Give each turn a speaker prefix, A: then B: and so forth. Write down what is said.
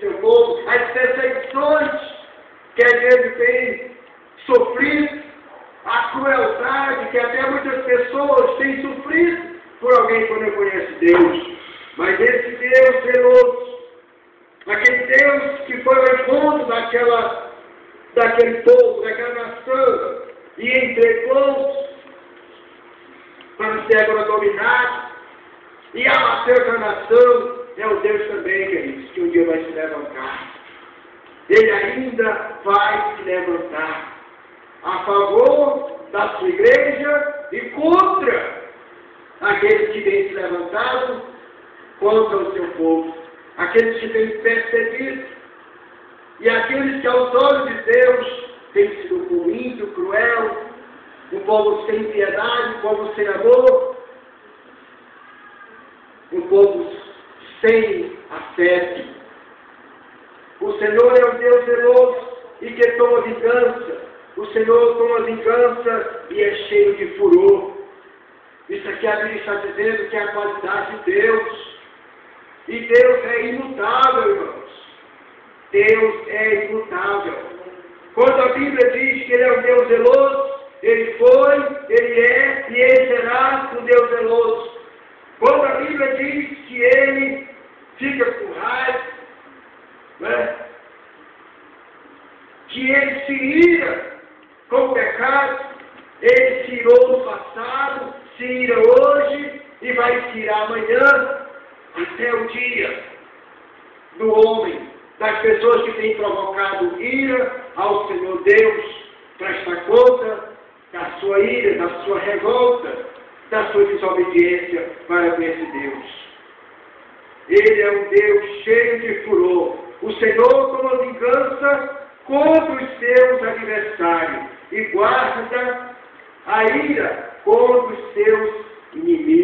A: seu povo, as perseguições que a gente tem sofrido, a crueldade que até muitas pessoas têm sofrido por alguém que não conhece Deus. Mas esse Deus zeloso, aquele Deus que foi ao encontro daquele povo, daquela nação, e entregou para ser agora dominado, e abateu essa nação, é o Deus também, queridos, que um dia vai se levantar. Ele ainda vai se levantar a favor da sua igreja e contra aqueles que têm se levantado contra o seu povo, aqueles que têm perseguido e aqueles que aos olhos de Deus têm sido ruim, cruel, um povo sem piedade, um povo sem amor, um povo sem afeto. O Senhor é um Deus zeloso e que toma vingança. O Senhor toma vingança e é cheio de furor. Isso aqui a Bíblia está dizendo que é a qualidade de Deus. E Deus é imutável, irmãos. Deus é imutável. Quando a Bíblia diz que Ele é um Deus zeloso, Ele foi, Ele é e Ele será um Deus zeloso. Quando a Bíblia diz que Ele fica com raiva, né? Que Ele se ira com o pecado, Ele se irou no passado, se ira hoje e vai se irar amanhã, até o dia do homem, das pessoas que têm provocado ira ao Senhor Deus, prestar conta da sua ira, da sua revolta, da sua desobediência para com esse Deus. Ele é um Deus cheio de furor. O Senhor toma vingança contra os seus adversários e guarda a ira contra os seus inimigos.